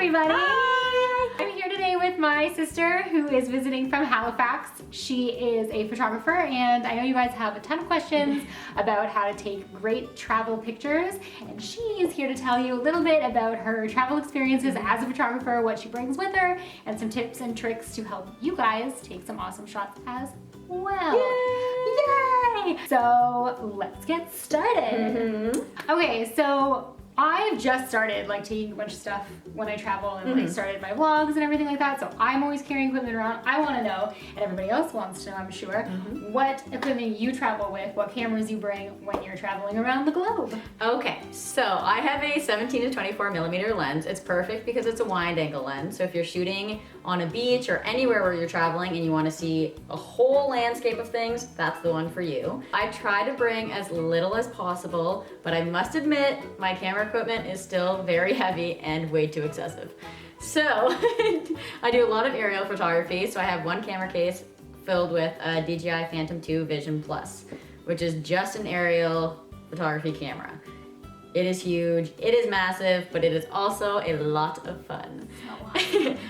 everybody! Hi! I'm here today with my sister who is visiting from Halifax. She is a photographer and I know you guys have a ton of questions about how to take great travel pictures, and she is here to tell you a little bit about her travel experiences as a photographer, what she brings with her, and some tips and tricks to help you guys take some awesome shots as well. Yay! So let's get started. Okay, so I've just started like taking a bunch of stuff when I travel and like started my vlogs and everything like that. So I'm always carrying equipment around. I want to know, and everybody else wants to know, I'm sure, what equipment you travel with, what cameras you bring when you're traveling around the globe. Okay, so I have a 17 to 24 millimeter lens. It's perfect because it's a wide angle lens. So if you're shooting on a beach or anywhere where you're traveling and you want to see a whole landscape of things, that's the one for you. I try to bring as little as possible, but I must admit my camera equipment is still very heavy and way too excessive. So I do a lot of aerial photography. So I have one camera case filled with a DJI Phantom 2 Vision Plus, which is just an aerial photography camera. It is huge, it is massive, but it is also a lot of fun.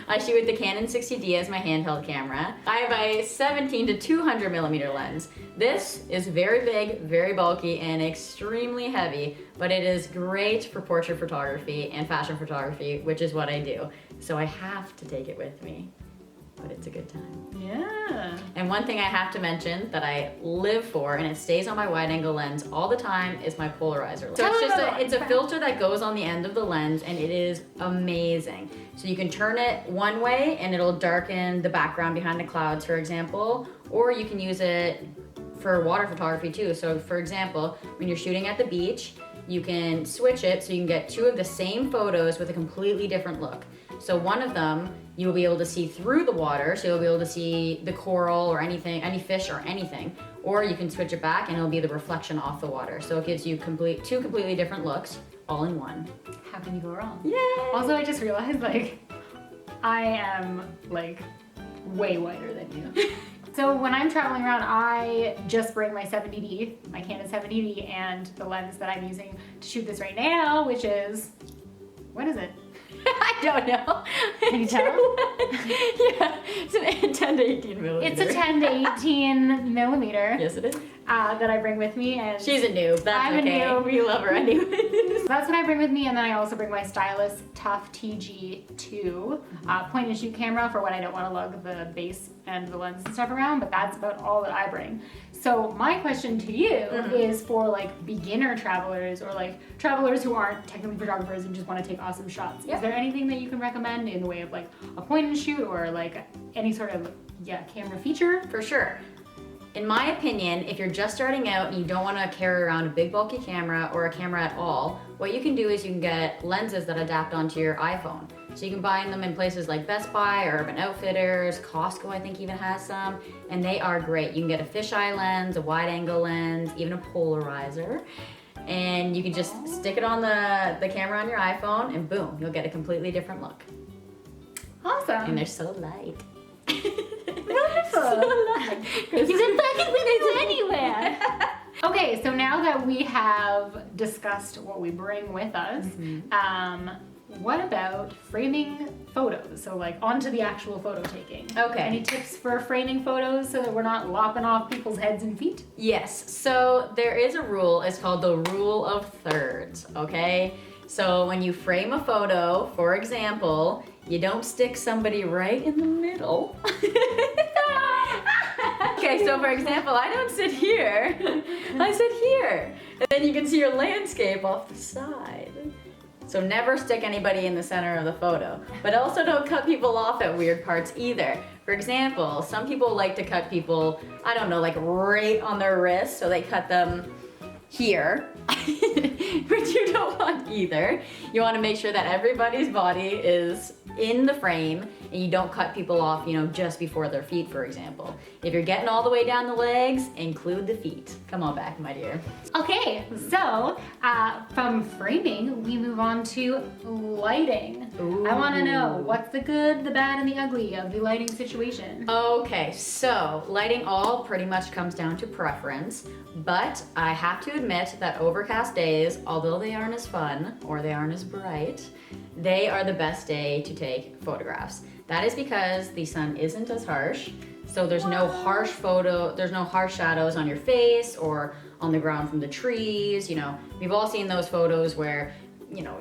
I shoot with the Canon 60D as my handheld camera. I have a 17 to 200 millimeter lens. This is very big, very bulky, and extremely heavy, but it is great for portrait photography and fashion photography, which is what I do. So I have to take it with me, but it's a good time. Yeah. And one thing I have to mention that I live for, and it stays on my wide angle lens all the time, is my polarizer. So it's a filter that goes on the end of the lens, and it is amazing. So you can turn it one way and it'll darken the background behind the clouds, for example, or you can use it for water photography too. So for example, when you're shooting at the beach, you can switch it so you can get two of the same photos with a completely different look. So one of them, you'll be able to see through the water, so you'll be able to see the coral or anything, any fish or anything. Or you can switch it back and it'll be the reflection off the water. So it gives you two completely different looks, all in one. How can you go wrong? Yay! Also, I just realized like I am like way wider than you. So when I'm traveling around, I just bring my 70D, my Canon 70D, and the lens that I'm using to shoot this right now, which is, what is it? I don't know. Can you tell? Yeah, it's a 10 to 18 millimeter. It's a 10 to 18 millimeter. Yes, it is. That I bring with me, and She's a noob. That's I'm okay. a noob. We love her anyways. So that's what I bring with me, and then I also bring my stylus Tough TG2 point and shoot camera for when I don't want to lug the base and the lens and stuff around, but that's about all that I bring. So my question to you is for like beginner travelers or like travelers who aren't technically photographers and just want to take awesome shots. Is there anything that you can recommend in the way of like a point and shoot or like any sort of camera feature? For sure. In my opinion, if you're just starting out and you don't want to carry around a big bulky camera or a camera at all, what you can do is you can get lenses that adapt onto your iPhone. So you can buy them in places like Best Buy or Urban Outfitters, Costco I think even has some, and they are great. You can get a fisheye lens, a wide angle lens, even a polarizer, and you can just stick it on the camera on your iPhone and boom, you'll get a completely different look. Awesome. And they're so light. Wonderful. You can fucking with it anywhere. Okay, so now that we have discussed what we bring with us, what about framing photos? So like onto the actual photo taking. Okay. Any tips for framing photos so that we're not lopping off people's heads and feet? Yes, so there is a rule, it's called the rule of thirds, okay? So when you frame a photo, for example, you don't stick somebody right in the middle. Okay, so for example, I don't sit here, I sit here. And then you can see your landscape off the side. So never stick anybody in the center of the photo. But also don't cut people off at weird parts either. For example, some people like to cut people, I don't know, like right on their wrist, so they cut them here, which you don't want either. You want to make sure that everybody's body is in the frame and you don't cut people off, you know, just before their feet, for example. If you're getting all the way down the legs, include the feet. Come on back, my dear. Okay, so from framing, we move on to lighting. Ooh. I want to know what's the good, the bad, and the ugly of the lighting situation. Okay, so lighting all pretty much comes down to preference, but I have to admit that overcast days, although they aren't as fun or they aren't as bright, they are the best day to take photographs. That is because the sun isn't as harsh, so there's no harsh shadows on your face or on the ground from the trees. You know, we've all seen those photos where, you know,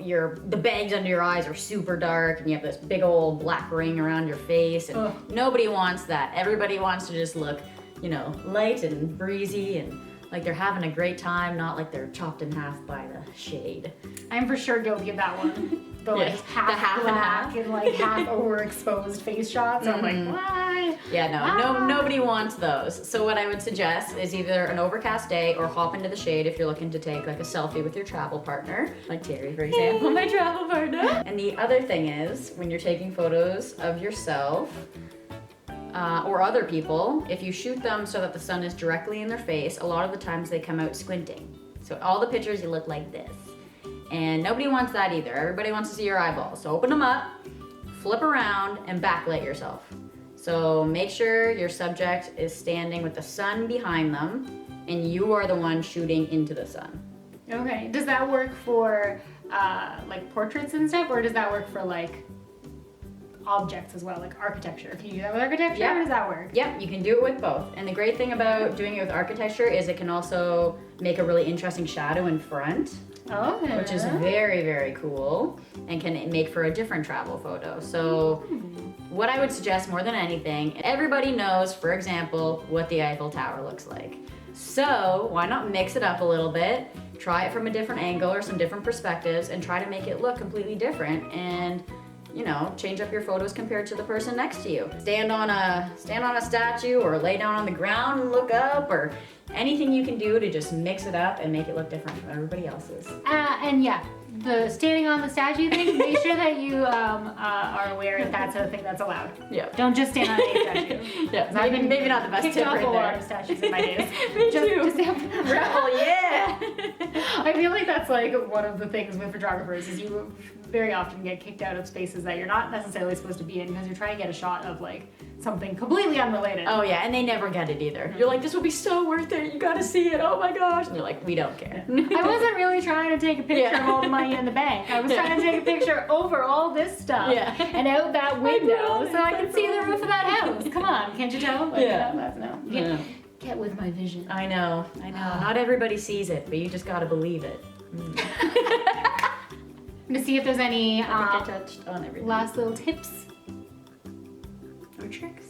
the bags under your eyes are super dark and you have this big old black ring around your face, and nobody wants that. Everybody wants to just look, you know, light and breezy and like they're having a great time, not like they're chopped in half by the shade. I'm for sure guilty of that one. The like half black and like half overexposed face shots. I'm like, why? Yeah, nobody wants those. So what I would suggest is either an overcast day or hop into the shade if you're looking to take like a selfie with your travel partner, like Terry, for example, my travel partner. And the other thing is, when you're taking photos of yourself, or other people, if you shoot them so that the sun is directly in their face, a lot of the times they come out squinting. So all the pictures you look like this. And nobody wants that either. Everybody wants to see your eyeballs. So open them up, flip around, and backlight yourself. So make sure your subject is standing with the sun behind them, and you are the one shooting into the sun. Okay. Does that work for like portraits and stuff, or does that work for like objects as well, like architecture? Can you do that with architecture? Or does that work? Yep, you can do it with both. And the great thing about doing it with architecture is it can also make a really interesting shadow in front, which is very, very cool and can make for a different travel photo. So what I would suggest more than anything, everybody knows, for example, what the Eiffel Tower looks like. So why not mix it up a little bit, try it from a different angle or some different perspectives, and try to make it look completely different, and you know, change up your photos compared to the person next to you. Stand on a statue or lay down on the ground and look up, or anything you can do to just mix it up and make it look different from everybody else's. And yeah, the standing on the statue thing, make sure that you are aware if that's a thing that's allowed. Yeah. Don't just stand on any statue. Yeah, maybe not the best kicked tip off right a lot there. of statues in my days. Me too. Rebel, yeah. I feel like that's like one of the things with photographers is you very often get kicked out of spaces that you're not necessarily supposed to be in because you're trying to get a shot of like something completely unrelated. Oh yeah, and they never get it either. You're like, this will be so worth it. You gotta see it. Oh my gosh. And they're like, we don't care. I wasn't really trying to take a picture of all the money in the bank. I was trying to take a picture over all this stuff and out that window so I could see the roof of that house. Come on, can't you tell? Like, no. Get with my vision. I know. Not everybody sees it, but you just gotta believe it. To see if there's any I touched on everything. last little tips or tricks.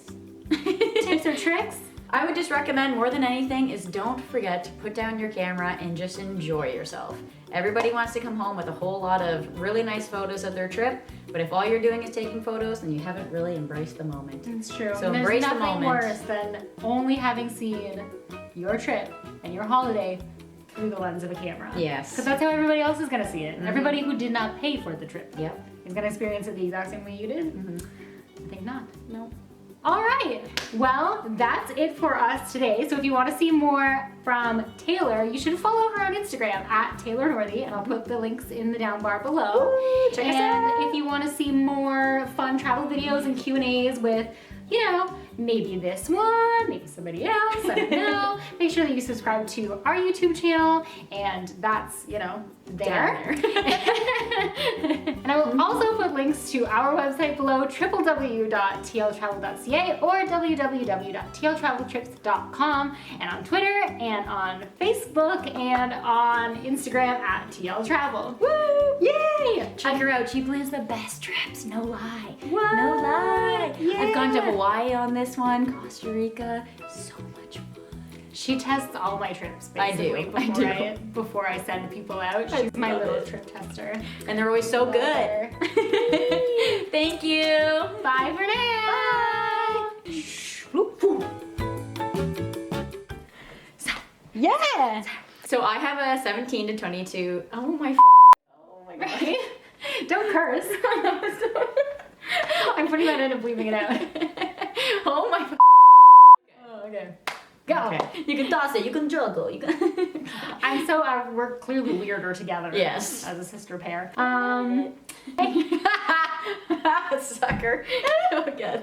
tips or tricks. I would just recommend more than anything is don't forget to put down your camera and just enjoy yourself. Everybody wants to come home with a whole lot of really nice photos of their trip, but if all you're doing is taking photos, then you haven't really embraced the moment. It's true. So and embrace there's the nothing moment. worse than only having seen your trip and your holiday through the lens of a camera. Yes. Because that's how everybody else is going to see it. Everybody who did not pay for the trip is going to experience it the exact same way you did. I think not. No. All right, well, that's it for us today. So if you want to see more from Taylor, you should follow her on Instagram at Taylor Northey, and I'll put the links in the down bar below. Ooh, check us out. And if you want to see more fun travel videos and Q&As with, you know, maybe this one, maybe somebody else, I don't know, make sure that you subscribe to our YouTube channel, and that's, you know, there. And I will also put links to our website below, www.tltravel.ca or www.tltraveltrips.com, and on Twitter and on Facebook and on Instagram at tltravel. Woo! Yay! Check her out. She plans the best trips. No lie. What? No lie. Yeah. I've gone to Hawaii on this one, Costa Rica. So much fun. She tests all my trips basically before I send people out. She's my little trip tester. And they're always so good. Thank you. Bye for now. Bye. Yeah. So I have a 17 to 22. Oh my god. Right? Don't curse. I'm pretty bad at bleeping it out. Oh my Oh, okay. Go. Okay. You can toss it, you can juggle, you can we're clearly weirder together. Yes. As a sister pair. Sucker. Oh god.